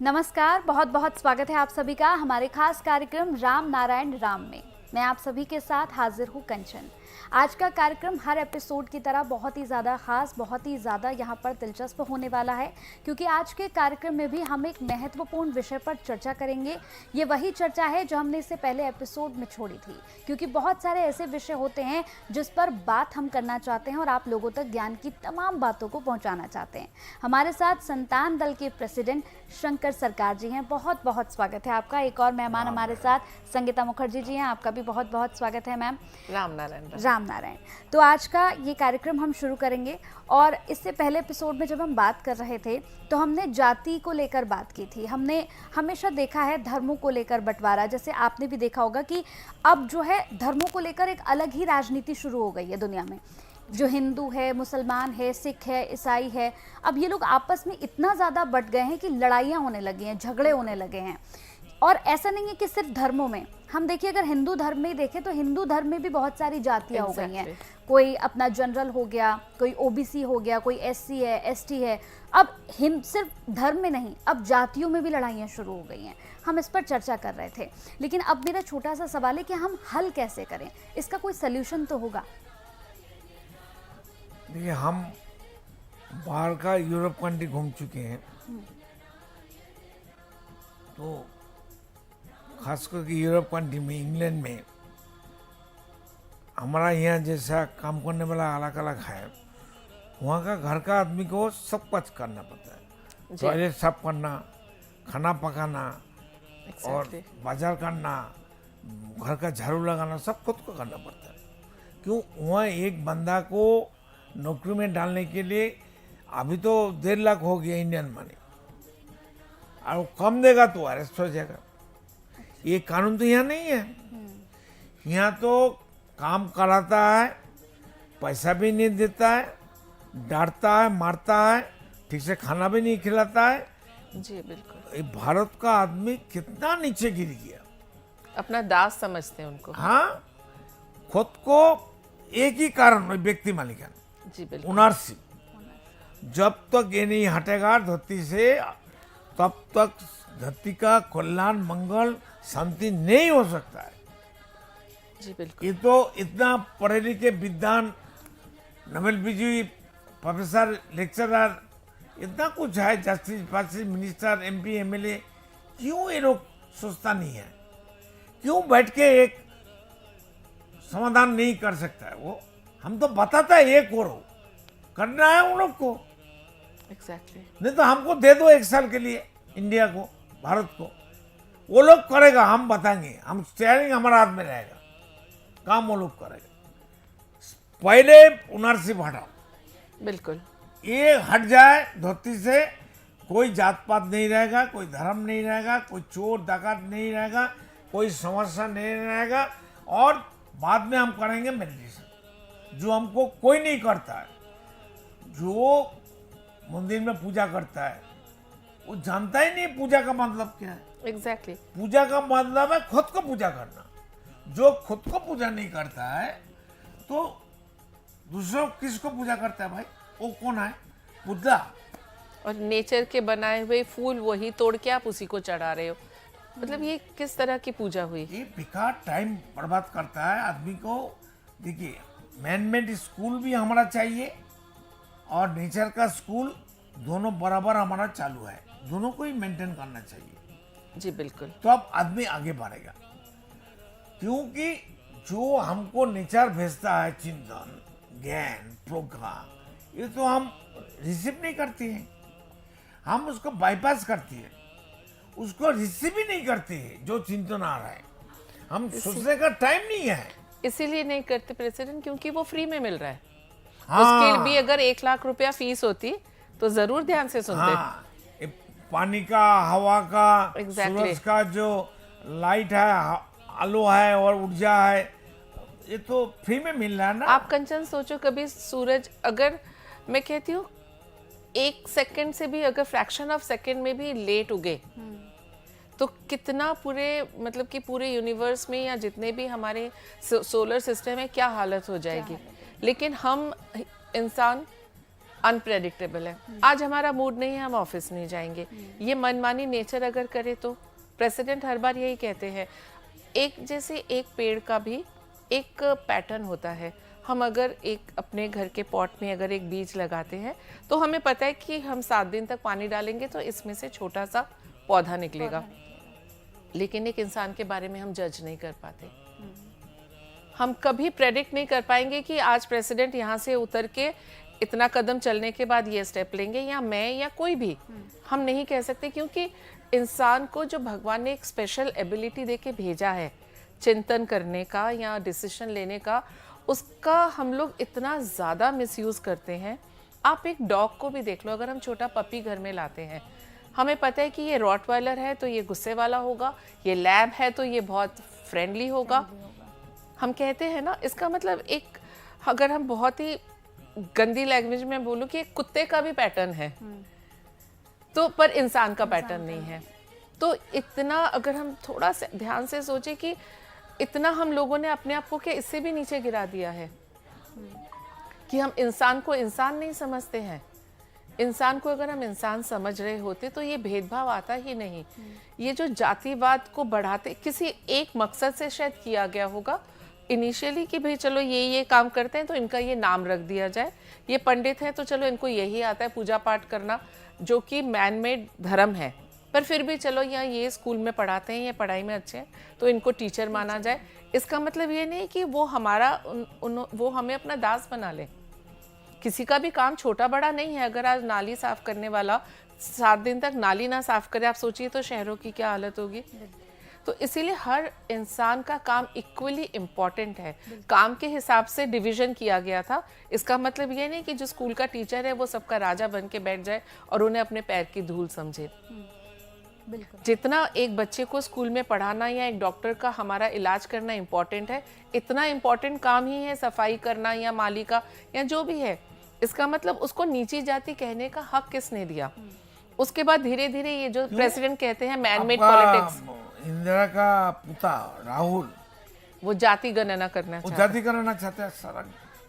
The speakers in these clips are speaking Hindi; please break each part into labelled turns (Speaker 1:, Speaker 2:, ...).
Speaker 1: नमस्कार, बहुत बहुत स्वागत है आप सभी का हमारे खास कार्यक्रम राम नारायण राम में। मैं आप सभी के साथ हाजिर हूँ कंचन। आज का कार्यक्रम हर एपिसोड की तरह बहुत ही ज़्यादा खास, बहुत ही ज़्यादा यहाँ पर दिलचस्प होने वाला है, क्योंकि आज के कार्यक्रम में भी हम एक महत्वपूर्ण विषय पर चर्चा करेंगे। ये वही चर्चा है जो हमने इससे पहले एपिसोड में छोड़ी थी, क्योंकि बहुत सारे ऐसे विषय होते हैं जिस पर बात हम करना चाहते हैं और आप लोगों तक ज्ञान की तमाम बातों को पहुँचाना चाहते हैं। हमारे साथ संतान दल के प्रेसिडेंट शंकर सरकार जी हैं, बहुत बहुत स्वागत है आपका। एक और मेहमान हमारे साथ संगीता मुखर्जी जी हैं, आपका भी बहुत बहुत स्वागत है मैम।
Speaker 2: राम नारायण।
Speaker 1: राम नारायण। तो आज का ये कार्यक्रम हम शुरू करेंगे, और इससे पहले एपिसोड में जब हम बात कर रहे थे तो हमने जाति को लेकर बात की थी। हमने हमेशा देखा है धर्मों को लेकर बंटवारा, जैसे आपने भी देखा होगा कि अब जो है धर्मों को लेकर एक अलग ही राजनीति शुरू हो गई है दुनिया में। जो हिंदू है, मुसलमान है, सिख है, ईसाई है, अब ये लोग आपस में इतना ज़्यादा बट गए हैं कि लड़ाइयाँ होने लगी हैं, झगड़े होने लगे हैं। और ऐसा नहीं है कि सिर्फ धर्मों में, हम देखिए अगर हिंदू धर्म में देखें तो हिंदू धर्म में भी बहुत सारी जातियाँ हो गई हैं। कोई अपना जनरल हो गया, कोई ओबीसी हो गया, कोई एससी है, एसटी है। अब सिर्फ धर्म में नहीं, अब जातियों में भी लड़ाइयाँ शुरू हो गई हैं। हम इस पर चर्चा कर रहे थे, लेकिन अब मेरा छोटा सा सवाल है कि हम हल कैसे करें, इसका कोई सोल्यूशन तो होगा।
Speaker 3: देखिए, हम बाहर का यूरोप कंट्री घूम चुके हैं, तो खास करके यूरोप कंट्री में, इंग्लैंड में हमारा यहाँ जैसा काम करने वाला अलग अलग है। वहाँ का घर का आदमी को सब कुछ करना पड़ता है, टॉयलेट साफ करना, खाना पकाना और बाजार करना, घर का झाड़ू लगाना, सब खुद को करना पड़ता है। क्यों? वहाँ एक बंदा को नौकरी में डालने के लिए अभी तो 1.5 लाख हो गया इंडियन मनी, और कम देगा तो अरेस्ट हो जाएगा। ये कानून तो यहाँ नहीं है। यहाँ तो काम कराता है, पैसा भी नहीं देता है, डांटता है, मारता है, ठीक से खाना भी नहीं खिलाता है।
Speaker 2: जी बिल्कुल।
Speaker 3: ये भारत का आदमी कितना नीचे गिर गया,
Speaker 2: अपना दास समझते हैं उनको।
Speaker 3: हाँ, खुद को एक ही कारण, व्यक्ति मालिकाना,
Speaker 2: जी बिल्कुल,
Speaker 3: ओनरशिप। जब तक ये नहीं हटेगा धरती से, तब तक धरती का कल्याण, मंगल, शांति नहीं हो सकता है।
Speaker 2: जी बिल्कुल।
Speaker 3: ये तो इतना पढ़े लिखे विद्वान, नोबेल विजयी प्रोफेसर, लेक्चरर, इतना कुछ है, जस्टिस, मिनिस्टर, एमपी, एमएलए, क्यों ये लोग सोचता नहीं है? क्यों बैठ के एक समाधान नहीं कर सकता है? वो हम तो बताता है ये करो, करना है उन लोग को।
Speaker 2: एग्जैक्टली।
Speaker 3: नहीं तो हमको दे दो 1 साल के लिए, इंडिया को, भारत को, वो लोग करेगा, हम बताएंगे, हम स्टीयरिंग हमारा हाथ में रहेगा, काम वो लोग करेगा। पहले ओनरशिप हटाओ,
Speaker 2: बिल्कुल।
Speaker 3: ये हट जाए धरती से, कोई जात पात नहीं रहेगा, कोई धर्म नहीं रहेगा, कोई चोर डकैत नहीं रहेगा, कोई समस्या नहीं रहेगा। और बाद में हम करेंगे मेडिटेशन, जो हमको कोई नहीं करता है। जो मंदिर में पूजा करता है वो जानता ही नहीं पूजा का मतलब क्या है।
Speaker 2: एग्जैक्टली।
Speaker 3: पूजा का मतलब है खुद को पूजा करना। जो खुद को पूजा नहीं करता है तो दूसरों किसको पूजा करता है भाई? वो कौन है? बुद्धा।
Speaker 2: और नेचर के बनाए हुए फूल वही तोड़ के आप उसी को चढ़ा रहे हो, मतलब ये किस तरह की पूजा हुई?
Speaker 3: ये बेकार टाइम बर्बाद करता है आदमी को। देखिए, मैनमेड स्कूल भी हमारा चाहिए और नेचर का स्कूल, दोनों बराबर हमारा चालू है, दोनों को ही मेंटेन करना चाहिए।
Speaker 2: जी बिल्कुल।
Speaker 3: तो अब आदमी आगे बढ़ेगा, क्योंकि जो हमको नेचर भेजता है चिंतन, ज्ञान, प्रोग्राम, ये तो हम रिसीव नहीं करते हैं, हम उसको बाईपास करते हैं, उसको रिसीव ही नहीं करते हैं। जो चिंतन आ रहा है, हम सोचने का टाइम नहीं है।
Speaker 2: इसीलिए नहीं करते प्रेसिडेंट, क्योंकि वो फ्री में मिल रहा है।
Speaker 3: हाँ,
Speaker 2: उसके भी अगर 1 लाख रुपया फीस होती तो जरूर ध्यान से सुनते।
Speaker 3: हाँ, पानी का, हवा का, सूरज का जो लाइट है, आलो है और ऊर्जा है, ये तो फ्री में मिल रहा है ना।
Speaker 2: आप कंचन सोचो, कभी सूरज, अगर मैं कहती हूँ 1 सेकंड से भी, अगर फ्रैक्शन ऑफ सेकंड में भी लेट उगे तो कितना पूरे, मतलब कि पूरे यूनिवर्स में या जितने भी हमारे सोलर सिस्टम है क्या हालत हो जाएगी। लेकिन हम इंसान अनप्रेडिक्टेबल है। आज हमारा मूड नहीं है, हम ऑफिस नहीं जाएंगे। ये मनमानी नेचर अगर करे तो प्रेसिडेंट हर बार यही कहते हैं, एक जैसे एक पेड़ का भी एक पैटर्न होता है। हम अगर एक अपने घर के पॉट में अगर एक बीज लगाते हैं तो हमें पता है कि हम 7 दिन तक पानी डालेंगे तो इसमें से छोटा सा पौधा निकलेगा। लेकिन एक इंसान के बारे में हम जज नहीं कर पाते। हम कभी प्रेडिक्ट नहीं कर पाएंगे कि आज प्रेसिडेंट यहाँ से उतर के इतना कदम चलने के बाद ये स्टेप लेंगे, या मैं या कोई भी। हम नहीं कह सकते, क्योंकि इंसान को जो भगवान ने एक स्पेशल एबिलिटी दे के भेजा है चिंतन करने का या डिसीजन लेने का, उसका हम लोग इतना ज़्यादा मिसयूज़ करते हैं। आप एक डॉग को भी देख लो, अगर हम छोटा पपी घर में लाते हैं, हमें पता है कि ये रॉटवाइलर है तो ये गुस्से वाला होगा, ये लैब है तो ये बहुत फ्रेंडली होगा। हम कहते हैं ना, इसका मतलब एक, अगर हम बहुत ही गंदी लैंग्वेज में बोलूं कि एक कुत्ते का भी पैटर्न है तो, पर इंसान का पैटर्न नहीं है। तो इतना अगर हम थोड़ा सा ध्यान से सोचे कि इतना हम लोगों ने अपने आप को क्या इससे भी नीचे गिरा दिया है कि हम इंसान को इंसान नहीं समझते हैं। इंसान को अगर हम इंसान समझ रहे होते तो ये भेदभाव आता ही नहीं। ये जो जातिवाद को बढ़ाते किसी एक मकसद से शायद किया गया होगा इनिशियली कि भाई चलो ये काम करते हैं तो इनका ये नाम रख दिया जाए, ये पंडित हैं तो चलो इनको यही आता है पूजा पाठ करना, जो कि मैन मेड धर्म है, पर फिर भी चलो यहाँ ये स्कूल में पढ़ाते हैं, ये पढ़ाई में अच्छे हैं तो इनको टीचर माना जाए। इसका मतलब ये नहीं कि वो हमारा वो हमें अपना दास बना ले। किसी का भी काम छोटा बड़ा नहीं है। अगर आज नाली साफ करने वाला 7 दिन तक नाली ना साफ करे, आप सोचिए तो शहरों की क्या हालत होगी। तो इसीलिए हर इंसान का काम इक्वली इम्पॉर्टेंट है। काम के हिसाब से डिवीजन किया गया था। इसका मतलब ये नहीं कि जो स्कूल का टीचर है वो सबका राजा बन के बैठ जाए और उन्हें अपने पैर की धूल समझे। जितना एक बच्चे को स्कूल में पढ़ाना या एक डॉक्टर का हमारा इलाज करना इम्पोर्टेंट है, इतना इम्पोर्टेंट काम ही है सफाई करना या माली का या जो भी है। इसका मतलब उसको नीची जाति कहने का हक किसने दिया? उसके बाद धीरे धीरे ये जो प्रेसिडेंट कहते हैं मैन मेड पॉलिटिक्स,
Speaker 3: इंदिरा का पुता राहुल
Speaker 2: वो जाति गणना करना
Speaker 3: वो
Speaker 2: चाहता है।
Speaker 3: जाति करना चाहते हैं। सारा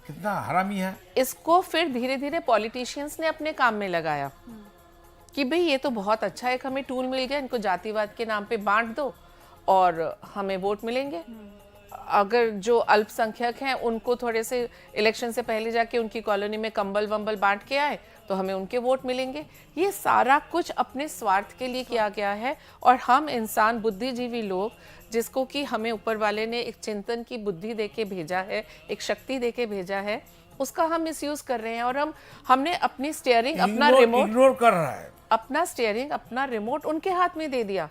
Speaker 3: कितना हरामी है।
Speaker 2: इसको फिर धीरे धीरे पॉलिटिशियंस ने अपने काम में लगाया कि भाई ये तो बहुत अच्छा है, हमें टूल मिल गया, इनको जातिवाद के नाम पे बांट दो और हमें वोट मिलेंगे। अगर जो अल्पसंख्यक हैं उनको थोड़े से इलेक्शन से पहले जाके उनकी कॉलोनी में कंबल वंबल बांट के आए तो हमें उनके वोट मिलेंगे। ये सारा कुछ अपने स्वार्थ के लिए किया गया है। और हम इंसान बुद्धिजीवी लोग, जिसको कि हमें ऊपर वाले ने एक चिंतन की बुद्धि देके भेजा है, एक शक्ति देके भेजा है, उसका हम मिसयूज कर रहे हैं। और हमने अपनी स्टीयरिंग, अपना रिमोट
Speaker 3: इग्नोर कर रहा है।
Speaker 2: अपना स्टीयरिंग, अपना रिमोट उनके हाथ में दे दिया।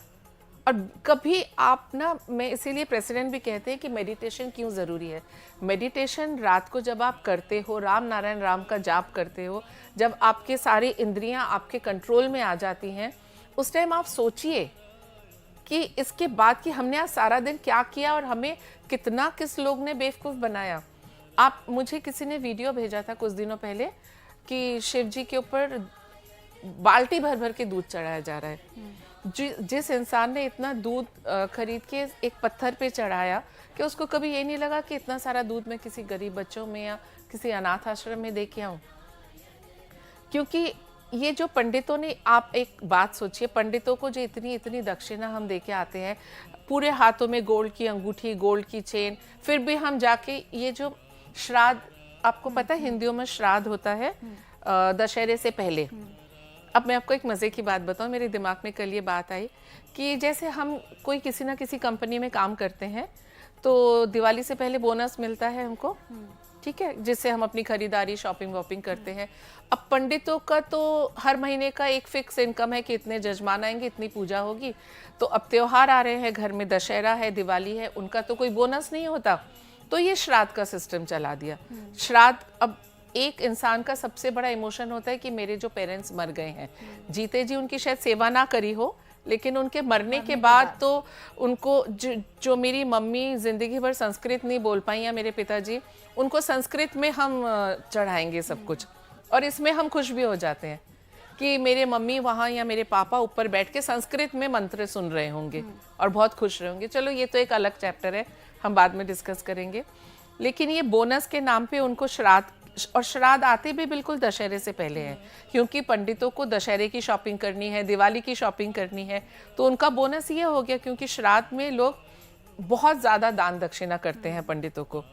Speaker 2: और कभी आप ना, मैं इसीलिए प्रेसिडेंट भी कहते हैं कि मेडिटेशन क्यों ज़रूरी है। मेडिटेशन रात को जब आप करते हो, राम नारायण राम का जाप करते हो, जब आपके सारी इंद्रियां आपके कंट्रोल में आ जाती हैं, उस टाइम आप सोचिए कि इसके बाद कि हमने आज सारा दिन क्या किया और हमें कितना किस लोग ने बेवकूफ़ बनाया। आप, मुझे किसी ने वीडियो भेजा था कुछ दिनों पहले कि शिव जी के ऊपर बाल्टी भर भर के दूध चढ़ाया जा रहा है। जिस इंसान ने इतना दूध खरीद के एक पत्थर पे चढ़ाया कि उसको कभी ये नहीं लगा कि इतना सारा दूध मैं किसी गरीब बच्चों में या किसी अनाथ आश्रम में दे के आऊं। क्योंकि ये जो पंडितों ने, आप एक बात सोचिए, पंडितों को जो इतनी इतनी दक्षिणा हम दे के आते हैं, पूरे हाथों में गोल्ड की अंगूठी, गोल्ड की चेन, फिर भी हम जाके ये जो श्राद्ध, आपको पता है हिंदियों में श्राद्ध होता है दशहरे से पहले। अब मैं आपको एक मज़े की बात बताऊं, मेरे दिमाग में कल ये बात आई कि जैसे हम कोई किसी ना किसी कंपनी में काम करते हैं तो दिवाली से पहले बोनस मिलता है हमको, ठीक है, जिससे हम अपनी खरीदारी, शॉपिंग वॉपिंग करते हैं। अब पंडितों का तो हर महीने का एक फिक्स इनकम है कि इतने जजमान आएंगे, इतनी पूजा होगी। तो अब त्योहार आ रहे हैं, घर में दशहरा है, दिवाली है, उनका तो कोई बोनस नहीं होता, तो ये श्राद्ध का सिस्टम चला दिया। श्राद्ध, अब एक इंसान का सबसे बड़ा इमोशन होता है कि मेरे जो पेरेंट्स मर गए हैं, जीते जी उनकी शायद सेवा ना करी हो, लेकिन उनके मरने के बाद तो उनको जो मेरी मम्मी जिंदगी भर संस्कृत नहीं बोल पाई या मेरे पिताजी, उनको संस्कृत में हम चढ़ाएंगे सब कुछ। और इसमें हम खुश भी हो जाते हैं कि मेरे मम्मी वहाँ या मेरे पापा ऊपर बैठ के संस्कृत में मंत्र सुन रहे होंगे और बहुत खुश रहेंगे। चलो ये तो एक अलग चैप्टर है, हम बाद में डिस्कस करेंगे। लेकिन ये बोनस के नाम पे उनको श्राद्ध और श्राद्ध आते भी बिल्कुल दशहरे से पहले हैं, क्योंकि पंडितों को दशहरे की शॉपिंग करनी है, दिवाली की शॉपिंग करनी है, तो उनका बोनस ये हो गया, क्योंकि श्राद्ध में लोग बहुत ज़्यादा दान दक्षिणा करते हैं पंडितों को,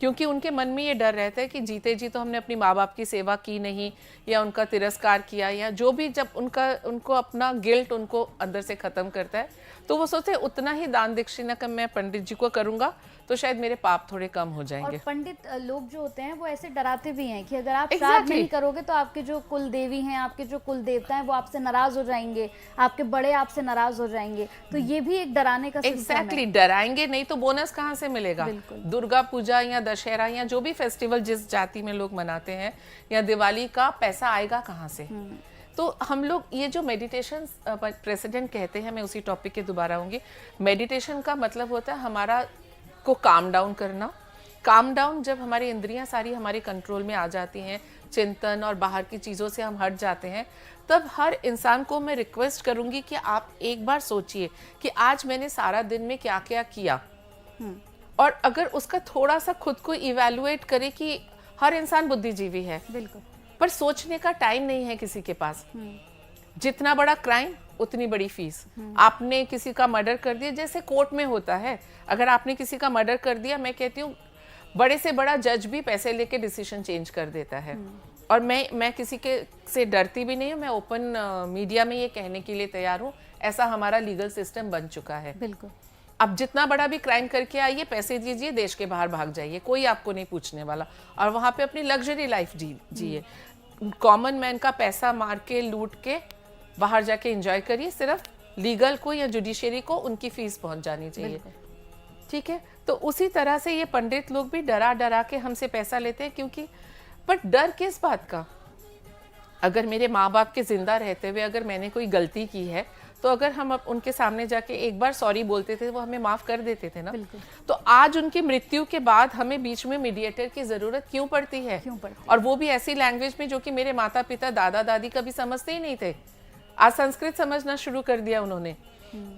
Speaker 2: क्योंकि उनके मन में ये डर रहता है कि जीते जी तो हमने अपनी माँ बाप की सेवा की नहीं, या उनका तिरस्कार किया, या जो भी, जब उनको अपना गिल्ट उनको अंदर से ख़त्म करता है, तो वो सोचते हैं उतना ही दान दक्षिणा का मैं पंडित जी को करूँगा तो शायद मेरे पाप थोड़े कम हो जाएंगे।
Speaker 1: और पंडित लोग जो होते हैं वो ऐसे डराते भी हैं कि अगर आप श्राद्ध नहीं करोगे तो आपके जो कुल देवी हैं, आपके जो कुल देवता हैं, वो आपसे नाराज हो जाएंगे, आपके बड़े आपसे नाराज हो जाएंगे। तो ये भी एक डराने का
Speaker 2: एग्जैक्टली डराएंगे नहीं तो बोनस कहाँ से मिलेगा। दुर्गा पूजा या दशहरा या जो भी फेस्टिवल जिस जाति में लोग मनाते हैं, या दिवाली का पैसा आएगा कहाँ से। तो हम लोग ये जो मेडिटेशन प्रेसिडेंट कहते हैं, मैं उसी टॉपिक के दोबारा आऊंगी। मेडिटेशन का मतलब होता है हमारा को काम डाउन करना। काम डाउन जब हमारी इंद्रियां सारी हमारे कंट्रोल में आ जाती हैं, चिंतन और बाहर की चीज़ों से हम हट जाते हैं, तब हर इंसान को मैं रिक्वेस्ट करूंगी कि आप एक बार सोचिए कि आज मैंने सारा दिन में क्या क्या किया, और अगर उसका थोड़ा सा खुद को इवैल्यूएट करे कि हर इंसान बुद्धिजीवी है,
Speaker 1: बिल्कुल,
Speaker 2: पर सोचने का टाइम नहीं है किसी के पास। जितना बड़ा क्राइम उतनी बड़ी फीस। आपने किसी का मर्डर कर दिया, जैसे कोर्ट में होता है, अगर आपने किसी का मर्डर कर दिया, मैं कहती हूँ बड़े से बड़ा जज भी पैसे लेके डिसीजन चेंज कर देता है। और मैं किसी के से डरती भी नहीं हूँ, मैं ओपन मीडिया में ये कहने के लिए तैयार हूँ, ऐसा हमारा लीगल सिस्टम बन चुका है।
Speaker 1: बिल्कुल,
Speaker 2: अब जितना बड़ा भी क्राइम करके आइए, पैसे दीजिए, देश के बाहर भाग जाइए, कोई आपको नहीं पूछने वाला, और वहाँ पे अपनी लग्जरी लाइफ जिए। कॉमन मैन का पैसा मार के, लूट के बाहर जाके एंजॉय करिए, सिर्फ लीगल को या जुडिशरी को उनकी फीस पहुंच जानी चाहिए। ठीक है, तो उसी तरह से ये पंडित लोग भी डरा डरा के हमसे पैसा लेते हैं, क्योंकि बट डर किस बात का? अगर मेरे माँ बाप के जिंदा रहते हुए अगर मैंने कोई गलती की है, तो अगर हम उनके सामने जाके एक बार सॉरी बोलते थे, वो हमें माफ कर देते थे ना। तो आज उनकी मृत्यु के बाद हमें बीच में मीडिएटर की जरूरत क्यों पड़ती है? और वो भी ऐसी लैंग्वेज में जो कि मेरे माता पिता दादा दादी कभी समझते ही नहीं थे। आज संस्कृत समझना शुरू कर दिया उन्होंने।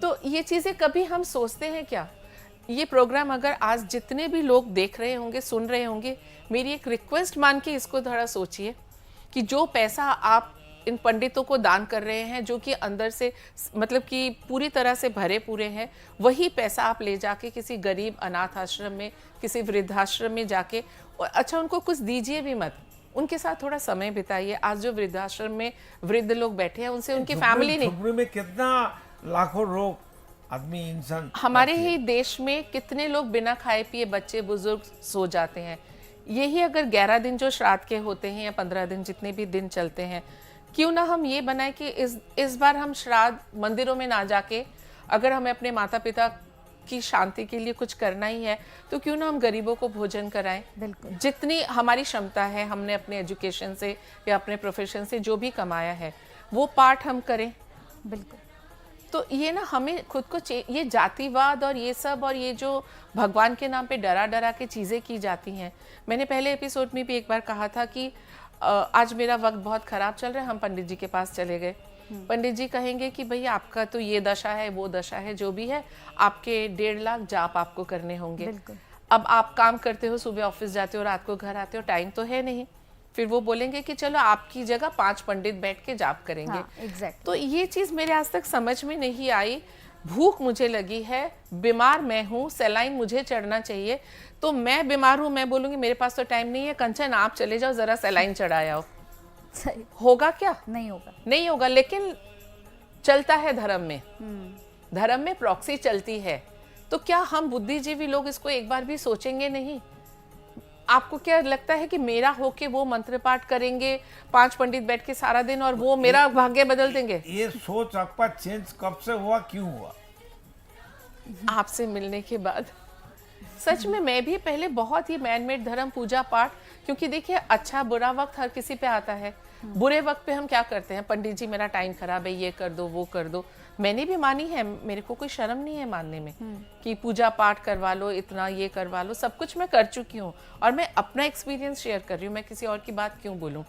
Speaker 2: तो ये चीजें कभी हम सोचते हैं क्या? ये प्रोग्राम अगर आज जितने भी लोग देख रहे होंगे, सुन रहे होंगे, मेरी एक रिक्वेस्ट मान के इसको थोड़ा सोचिए कि जो पैसा आप इन पंडितों को दान कर रहे हैं, जो कि अंदर से मतलब कि पूरी तरह से भरे पूरे हैं, वही पैसा आप ले जाके किसी गरीब अनाथ आश्रम में, किसी वृद्धाश्रम में जाके, और अच्छा उनको कुछ दीजिए भी मत, उनके साथ थोड़ा समय बिताइए। आज जो वृद्धाश्रम में वृद्ध लोग बैठे हैं, उनसे उनकी फैमिली नहीं,
Speaker 3: में कितना लाखों लोग आदमी इंसान,
Speaker 2: हमारे ही देश में कितने लोग बिना खाए पिए बच्चे बुजुर्ग सो जाते हैं। यही अगर 11 दिन जो श्राद्ध के होते हैं या 15 दिन जितने भी दिन चलते हैं, क्यों ना हम ये बनाए कि इस बार हम श्राद्ध मंदिरों में ना जाके, अगर हमें अपने माता पिता की शांति के लिए कुछ करना ही है, तो क्यों ना हम गरीबों को भोजन कराएं।
Speaker 1: बिल्कुल,
Speaker 2: जितनी हमारी क्षमता है, हमने अपने एजुकेशन से या अपने प्रोफेशन से जो भी कमाया है, वो पार्ट हम करें।
Speaker 1: बिल्कुल,
Speaker 2: तो ये ना हमें खुद को ये जातिवाद और ये सब, और ये जो भगवान के नाम पे डरा डरा के चीज़ें की जाती हैं। मैंने पहले एपिसोड में भी एक बार कहा था कि आज मेरा वक्त बहुत ख़राब चल रहा है, हम पंडित जी के पास चले गए। पंडित जी कहेंगे कि भैया आपका तो ये दशा है, वो दशा है, जो भी है, आपके 1.5 लाख जाप आपको करने होंगे। अब आप काम करते हो, सुबह ऑफिस जाते हो, रात को घर आते हो, टाइम तो है नहीं। फिर वो बोलेंगे कि चलो आपकी जगह 5 पंडित बैठ के जाप करेंगे।
Speaker 1: हाँ, exactly.
Speaker 2: तो ये चीज़ मेरे आज तक समझ में नहीं आई। भूख मुझे लगी है, बीमार मैं हूँ, सलाइन मुझे चढ़ना चाहिए, तो मैं बीमार हूँ, मैं बोलूँगी मेरे पास तो टाइम नहीं है, कंचन आप चले जाओ, ज़रा सलाइन चढ़ाया हो।
Speaker 1: सही
Speaker 2: होगा क्या?
Speaker 1: नहीं होगा,
Speaker 2: नहीं होगा। लेकिन चलता है धर्म में, धर्म में प्रॉक्सी चलती है। तो क्या हम बुद्धिजीवी लोग इसको एक बार भी सोचेंगे नहीं? आपको क्या लगता है कि मेरा होके वो मंत्र पाठ करेंगे 5 पंडित बैठ के सारा दिन, और वो मेरा भाग्य बदल देंगे?
Speaker 3: ये सोच आपका चेंज कब से हुआ, क्यों हुआ?
Speaker 2: आपसे मिलने के बाद। सच में मैं भी पहले बहुत ही मैनमेड धर्म, पूजा पाठ, क्योंकि देखिए अच्छा बुरा वक्त हर किसी पे आता है। बुरे वक्त पे हम क्या करते हैं, पंडित जी मेरा टाइम खराब है, ये कर दो, वो कर दो। मैंने भी मानी है, मेरे को कोई शर्म नहीं है मानने में कि पूजा पाठ करवा लो, इतना ये करवा लो, सब कुछ मैं कर चुकी हूँ, और मैं अपना एक्सपीरियंस शेयर कर रही हूँ, मैं किसी और की बात क्यों बोलूँ।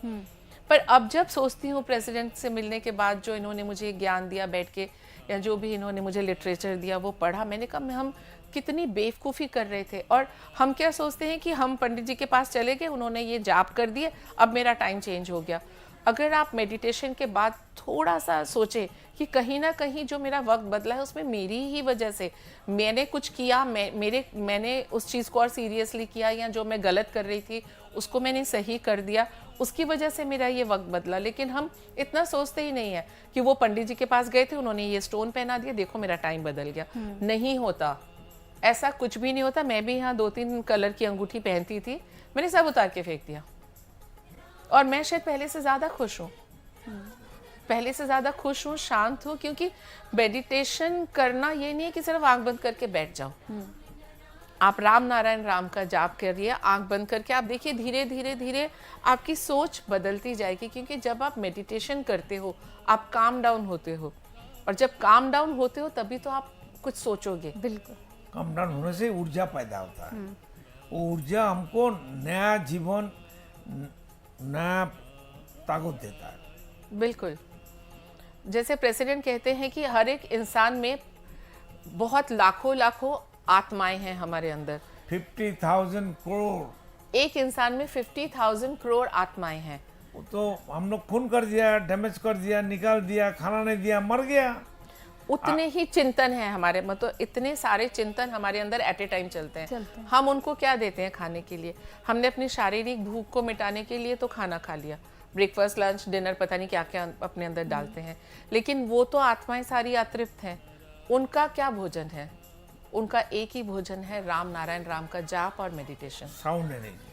Speaker 2: पर अब जब सोचती हूँ प्रेसिडेंट से मिलने के बाद, जो इन्होंने मुझे ज्ञान दिया बैठ के, या जो भी इन्होंने मुझे लिटरेचर दिया वो पढ़ा। मैंने कहा हम कितनी बेवकूफ़ी कर रहे थे, और हम क्या सोचते हैं कि हम पंडित जी के पास चले गए, उन्होंने ये जाप कर दिए, अब मेरा टाइम चेंज हो गया। अगर आप मेडिटेशन के बाद थोड़ा सा सोचें कि कहीं ना कहीं जो मेरा वक्त बदला है उसमें मेरी ही वजह से, मैंने कुछ किया, मैंने उस चीज़ को और सीरियसली किया, या जो मैं गलत कर रही थी उसको मैंने सही कर दिया, उसकी वजह से मेरा ये वक्त बदला। लेकिन हम इतना सोचते ही नहीं है कि वो पंडित जी के पास गए थे, उन्होंने ये स्टोन पहना दिया, देखो मेरा टाइम बदल गया। नहीं होता, ऐसा कुछ भी नहीं होता। मैं भी यहाँ 2-3 कलर की अंगूठी पहनती थी, मैंने सब उतार के फेंक दिया, और मैं शायद पहले से ज़्यादा खुश हूँ, पहले से ज़्यादा खुश हूँ, शांत हूँ। क्योंकि मेडिटेशन करना ये नहीं है कि सिर्फ आंख बंद करके बैठ जाओ। आप राम नारायण राम का जाप करिए आंख बंद करके, आप देखिए धीरे धीरे धीरे आपकी सोच बदलती जाएगी। क्योंकि जब आप मेडिटेशन करते हो आप काम डाउन होते हो, और जब काम डाउन होते हो तभी तो आप कुछ सोचोगे।
Speaker 1: बिल्कुल,
Speaker 3: काम डाउन होने से ऊर्जा पैदा होता है, वो ऊर्जा हमको नया जीवन, नया ताकत देता है।
Speaker 2: बिल्कुल, जैसे प्रेसिडेंट कहते हैं कि हर एक इंसान में बहुत लाखों आत्माएं हैं हमारे अंदर।
Speaker 3: 50,000 करोड़,
Speaker 2: एक इंसान में 50,000 करोड़ आत्माएं हैं।
Speaker 3: वो तो हम लोग खून कर दिया, डैमेज कर दिया, निकाल दिया, खाना नहीं दिया, मर गया।
Speaker 2: उतने ही चिंतन हैं हमारे, मतलब इतने सारे चिंतन हमारे अंदर एट ए टाइम चलते हैं। हम उनको क्या देते हैं खाने के लिए? हमने अपनी शारीरिक भूख को मिटाने के लिए तो खाना खा लिया, ब्रेकफास्ट लंच डिनर पता नहीं क्या क्या अपने अंदर डालते हैं, लेकिन वो तो आत्माएं सारी अतृप्त हैं। उनका क्या भोजन है? उनका एक ही भोजन है, राम नारायण राम का जाप और मेडिटेशन।
Speaker 3: Sound energy.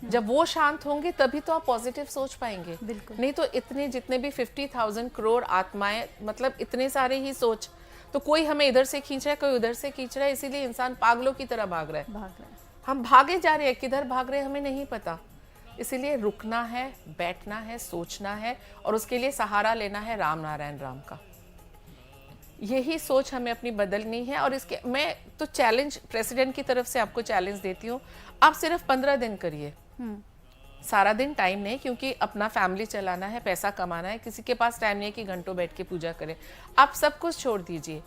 Speaker 2: जब वो शांत होंगे तभी तो आप पॉजिटिव सोच पाएंगे। नहीं तो इतने जितने भी 50,000 करोड़ आत्माएं, मतलब इतने सारे ही सोच, तो कोई हमें इधर से खींच रहा है, कोई उधर से खींच रहा है, इसीलिए इंसान पागलों की तरह भाग रहा है। हम भागे जा रहे हैं, किधर भाग रहे हैं हमें नहीं पता। इसीलिए रुकना है, बैठना है, सोचना है, और उसके लिए सहारा लेना है राम नारायण राम का। यही सोच हमें अपनी बदलनी है। और इसके मैं तो चैलेंज प्रेसिडेंट की तरफ से आपको चैलेंज देती हूँ, आप सिर्फ 15 दिन करिए। सारा दिन टाइम नहीं, क्योंकि अपना फैमिली चलाना है, पैसा कमाना है, किसी के पास टाइम नहीं है कि घंटों बैठ के पूजा करें। आप सब कुछ छोड़ दीजिए,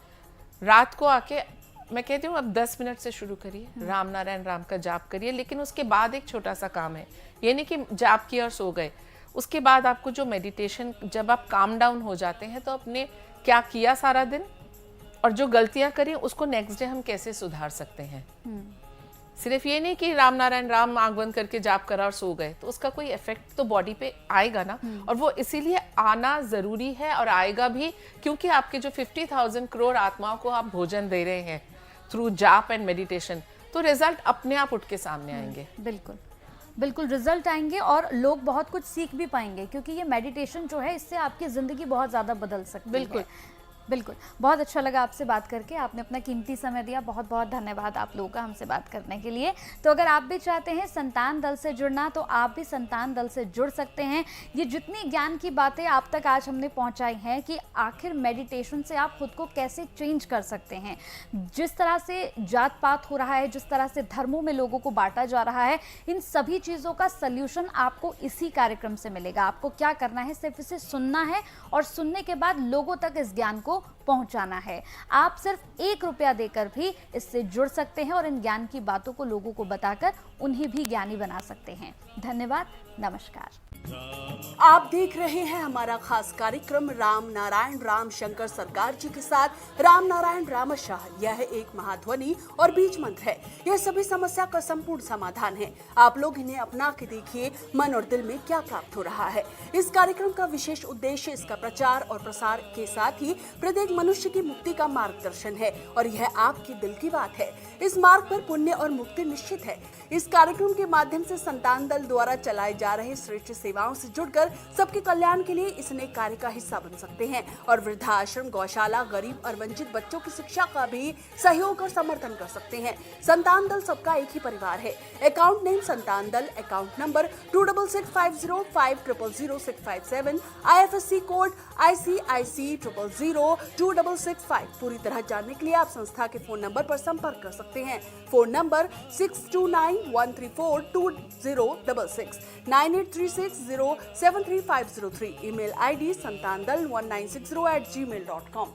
Speaker 2: रात को आके मैं कहती हूँ अब 10 मिनट से शुरू करिए, राम नारायण राम का जाप करिए। लेकिन उसके बाद एक छोटा सा काम है, ये नहीं कि जाप किया और सो गए। उसके बाद आपको जो मेडिटेशन, जब आप काम डाउन हो जाते हैं तो अपने क्या किया सारा दिन और जो गलतियां करी उसको नेक्स्ट डे हम कैसे सुधार सकते हैं। सिर्फ ये नहीं कि राम नारायण राम आंख बंद करके जाप करा और सो गए, तो उसका कोई इफेक्ट तो बॉडी पे आएगा ना। और वो इसीलिए आना जरूरी है, और आएगा भी, क्योंकि आपके जो 50,000 करोड़ आत्माओं को आप भोजन दे रहे हैं थ्रू जाप एंड मेडिटेशन, तो रिजल्ट अपने आप उठ के सामने आएंगे।
Speaker 1: बिल्कुल बिल्कुल रिजल्ट आएंगे, और लोग बहुत कुछ सीख भी पाएंगे, क्योंकि ये मेडिटेशन जो है इससे आपकी ज़िंदगी बहुत ज़्यादा बदल सकती है।
Speaker 2: बिल्कुल
Speaker 1: बिल्कुल, बहुत अच्छा लगा आपसे बात करके, आपने अपना कीमती समय दिया, बहुत बहुत धन्यवाद आप लोगों का हमसे बात करने के लिए। तो अगर आप भी चाहते हैं संतान दल से जुड़ना, तो आप भी संतान दल से जुड़ सकते हैं। ये जितनी ज्ञान की बातें आप तक आज हमने पहुंचाई हैं कि आखिर मेडिटेशन से आप खुद को कैसे चेंज कर सकते हैं, जिस तरह से जात पात हो रहा है, जिस तरह से धर्मों में लोगों को बांटा जा रहा है, इन सभी चीज़ों का सल्यूशन आपको इसी कार्यक्रम से मिलेगा। आपको क्या करना है, सिर्फ इसे सुनना है, और सुनने के बाद लोगों तक इस ज्ञान को पहुंचाना है। आप सिर्फ 1 रुपया देकर भी इससे जुड़ सकते हैं, और इन ज्ञान की बातों को लोगों को बताकर उन्हें भी ज्ञानी बना सकते हैं। धन्यवाद, नमस्कार।
Speaker 4: आप देख रहे हैं हमारा खास कार्यक्रम राम नारायण राम शंकर सरकार जी के साथ राम नारायण रामशाह। यह एक महाध्वनि और बीज मंत्र है। यह सभी समस्या का संपूर्ण समाधान है। आप लोग इन्हें अपना के देखिए, मन और दिल में क्या प्राप्त हो रहा है। इस कार्यक्रम का विशेष उद्देश्य इसका प्रचार और प्रसार के साथ ही प्रत्येक मनुष्य की मुक्ति का मार्गदर्शन है, और यह आपके दिल की बात है। इस मार्ग पर पुण्य और मुक्ति निश्चित है। इस कार्यक्रम के माध्यम से संतान दल द्वारा चलाए जा रहे श्रेष्ठ सेवाओं से जुड़कर सबके कल्याण के लिए इस नेक कार्य का हिस्सा बन सकते हैं, और वृद्धाश्रम, गौशाला, गरीब और वंचित बच्चों की शिक्षा का भी सहयोग और समर्थन कर सकते हैं। संतान दल सबका एक ही परिवार है। अकाउंट नेम संतान दल, account number 266505000657, IFSC code ICIC 0002665। पूरी तरह जानने के लिए आप संस्था के फोन नंबर पर संपर्क कर सकते हैं। Phone number 6292 9836073503, 9836073503, email ID santandal1960@gmail.com.